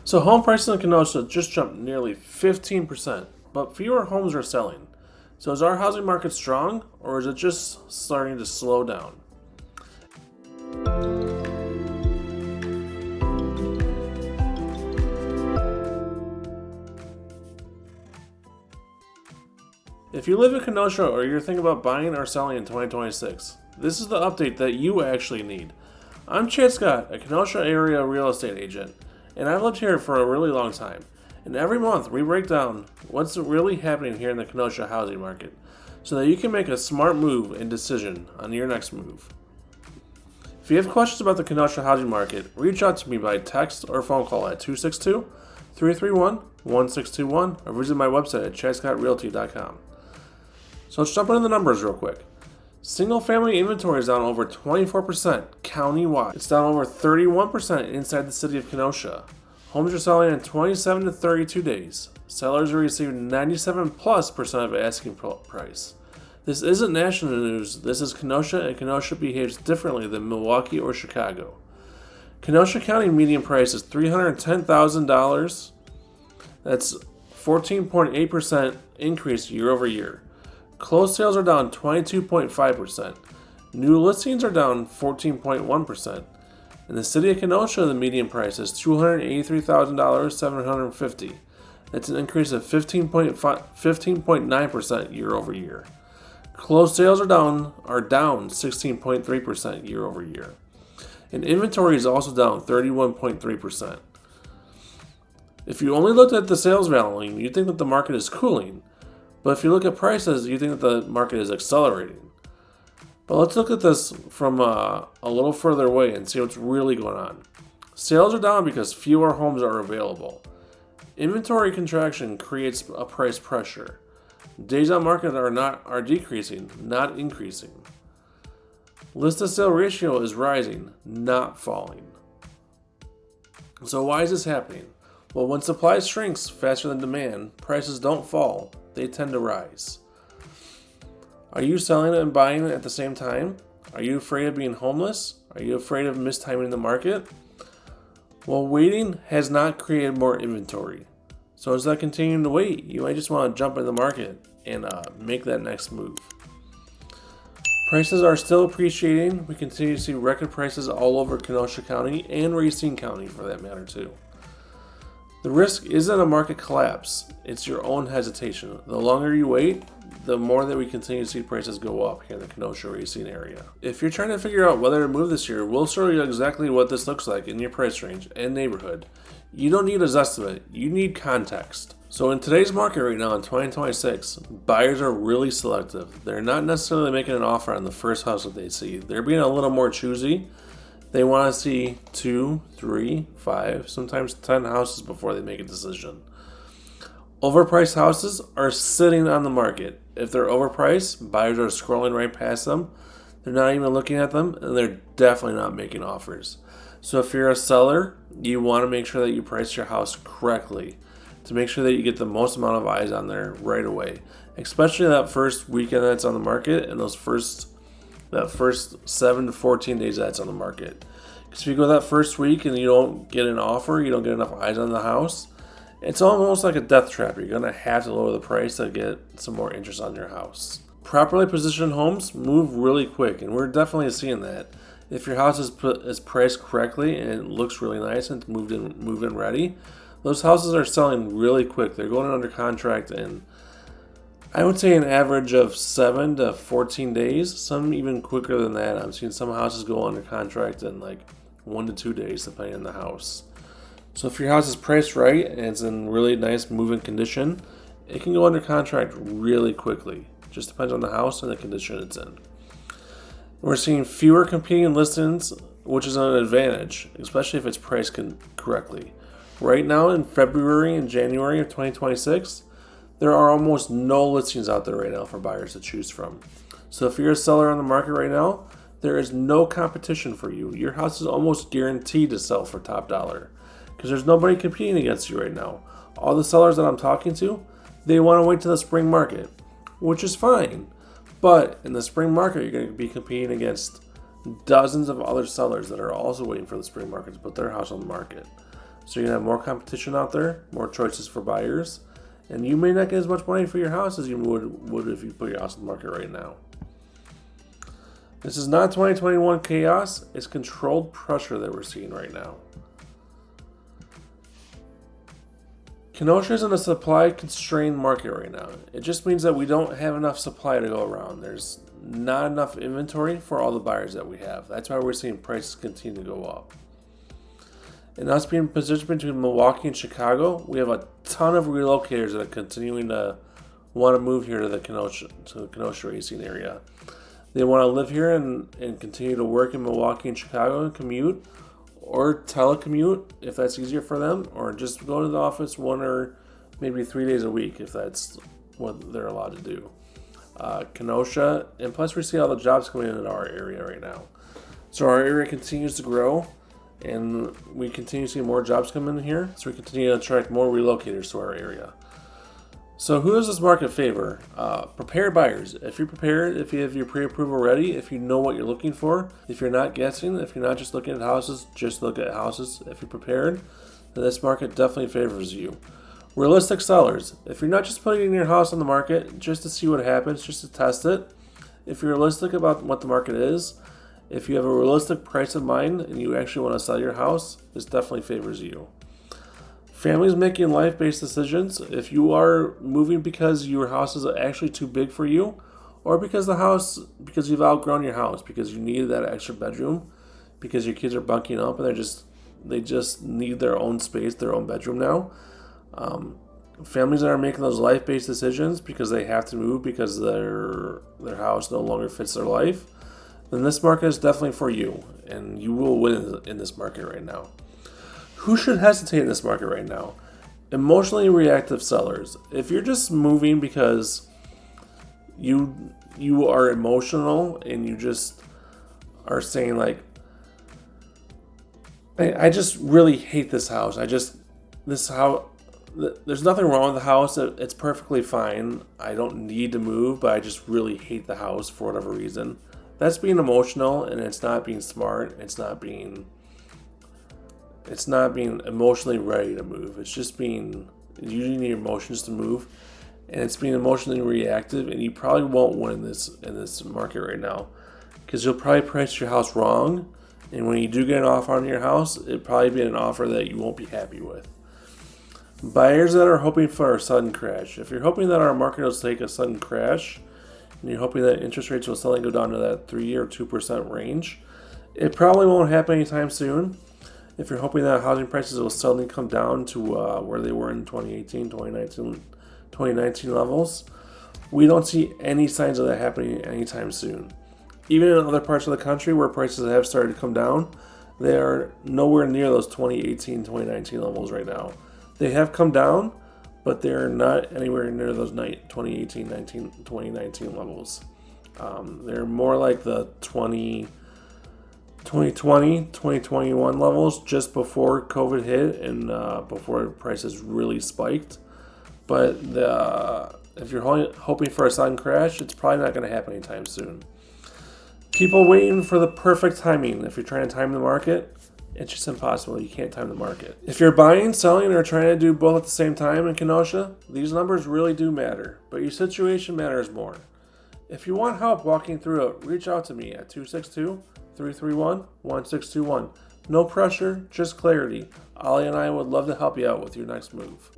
So home prices in Kenosha just jumped nearly 15%, but fewer homes are selling. So is our housing market strong, or is it just starting to slow down? If you live in Kenosha or you're thinking about buying or selling in 2026, this is the update that you actually need. I'm Chad Scott, a Kenosha area real estate agent, and I've lived here for a really long time. And every month we break down what's really happening here in the Kenosha housing market so that you can make a smart move and decision on your next move. If you have questions about the Kenosha housing market, reach out to me by text or phone call at 262-331-1621 or visit my website at chadscottrealty.com. So let's jump into the numbers real quick. Single family inventory is down over 24% county-wide. It's down over 31% inside the city of Kenosha. Homes are selling in 27 to 32 days. Sellers are receiving 97+% of asking price. This isn't national news, this is Kenosha, and Kenosha behaves differently than Milwaukee or Chicago. Kenosha County median price is $310,000. That's 14.8% increase year over year. Closed sales are down 22.5%. New listings are down 14.1%. In the city of Kenosha, the median price is $283,750. That's an increase of 15.9% year over year. Closed sales are down 16.3% year over year. And inventory is also down 31.3%. If you only looked at the sales volume, you'd think that the market is cooling. But if you look at prices, you think that the market is accelerating. But let's look at this from a little further away and see what's really going on. Sales are down because fewer homes are available. Inventory contraction creates a price pressure. Days on market are decreasing, not increasing. List to sale ratio is rising, not falling. So why is this happening? Well, when supply shrinks faster than demand, prices don't fall, they tend to rise. Are you selling it and buying it at the same time? Are you afraid of being homeless? Are you afraid of mistiming the market? Well, waiting has not created more inventory. So instead of continuing to wait, you might just want to jump in the market and make that next move. Prices are still appreciating. We continue to see record prices all over Kenosha County and Racine County for that matter too. The risk isn't a market collapse, it's your own hesitation. The longer you wait, the more that we continue to see prices go up here in the Kenosha Racine area. If you're trying to figure out whether to move this year, we'll show you exactly what this looks like in your price range and neighborhood. You don't need a estimate, you need context. So in today's market right now in 2026, buyers are really selective. They're not necessarily making an offer on the first house that they see. They're being a little more choosy. They want to see 2, 3, 5, sometimes 10 houses before they make a decision. Overpriced houses are sitting on the market. If they're overpriced, buyers are scrolling right past them. They're not even looking at them, and they're definitely not making offers. So if you're a seller, you want to make sure that you price your house correctly to make sure that you get the most amount of eyes on there right away, especially that first weekend that's on the market and that first 7 to 14 days that's on the market. Because if you go that first week and you don't get an offer, you don't get enough eyes on the house, it's almost like a death trap. You're going to have to lower the price to get some more interest on your house. Properly positioned homes move really quick, and we're definitely seeing that. If your house is priced correctly and it looks really nice and it's move-in ready, those houses are selling really quick. They're going under contract in, I would say, an average of 7 to 14 days. Some even quicker than that. I'm seeing some houses go under contract in like 1 to 2 days, depending on the house. So if your house is priced right and it's in really nice move-in condition, it can go under contract really quickly. Just depends on the house and the condition it's in. We're seeing fewer competing listings, which is an advantage, especially if it's priced correctly. Right now in February and January of 2026, there are almost no listings out there right now for buyers to choose from. So if you're a seller on the market right now, there is no competition for you. Your house is almost guaranteed to sell for top dollar because there's nobody competing against you right now. All the sellers that I'm talking to, they want to wait till the spring market, which is fine. But in the spring market, you're going to be competing against dozens of other sellers that are also waiting for the spring market to put their house on the market. So you're going to have more competition out there, more choices for buyers, and you may not get as much money for your house as you would if you put your house on the market right now. This is not 2021 chaos, it's controlled pressure that we're seeing right now. Kenosha is in a supply-constrained market right now. It just means that we don't have enough supply to go around. There's not enough inventory for all the buyers that we have. That's why we're seeing prices continue to go up. And us being positioned between Milwaukee and Chicago, we have a ton of relocators that are continuing to want to move here to the Kenosha racing area. They want to live here and continue to work in Milwaukee and Chicago and commute, or telecommute if that's easier for them, or just go to the office 1 or maybe 3 days a week if that's what they're allowed to do. Kenosha, and plus we see all the jobs coming in our area right now. So our area continues to grow, and we continue to see more jobs come in here, so we continue to attract more relocators to our area. So who does this market favor? Prepared buyers. If you're prepared, if you have your pre-approval ready, if you know what you're looking for, if you're not guessing, if you're not just looking at houses, just look at houses. If you're prepared, then this market definitely favors you. Realistic sellers. If you're not just putting your house on the market just to see what happens, just to test it, if you're realistic about what the market is, if you have a realistic price in mind and you actually want to sell your house, this definitely favors you. Families making life-based decisions. If you are moving because your house is actually too big for you, or because you've outgrown your house, because you need that extra bedroom, because your kids are bunking up and they just need their own space, their own bedroom now. Families that are making those life-based decisions because they have to move because their house no longer fits their life, then this market is definitely for you, and you will win in this market right now. Who should hesitate in this market right now? Emotionally reactive sellers. If you're just moving because you are emotional and you just are saying like, I just really hate this house. There's nothing wrong with the house. It's perfectly fine. I don't need to move, but I just really hate the house for whatever reason. That's being emotional, and it's not being smart. It's not being emotionally ready to move. It's just being using your emotions to move, and it's being emotionally reactive. And you probably won't win in this market right now because you'll probably price your house wrong. And when you do get an offer on your house, it'll probably be an offer that you won't be happy with. Buyers that are hoping for a sudden crash. If you're hoping that our market will take a sudden crash, and you're hoping that interest rates will suddenly go down to that 3 or 2% range, it probably won't happen anytime soon. If you're hoping that housing prices will suddenly come down to where they were in 2018, 2019 levels, we don't see any signs of that happening anytime soon. Even in other parts of the country where prices have started to come down, they are nowhere near those 2018, 2019 levels right now. They have come down, but they're not anywhere near those 2018, 2019 levels. They're more like the 2020, 2021 levels just before COVID hit and before prices really spiked. But if you're hoping for a sudden crash, it's probably not going to happen anytime soon. People waiting for the perfect timing. If you're trying to time the market, it's just impossible. You can't time the market. If you're buying, selling, or trying to do both at the same time in Kenosha, these numbers really do matter, but your situation matters more. If you want help walking through it, reach out to me at 262-331-1621. No pressure, just clarity. Aalia and I would love to help you out with your next move.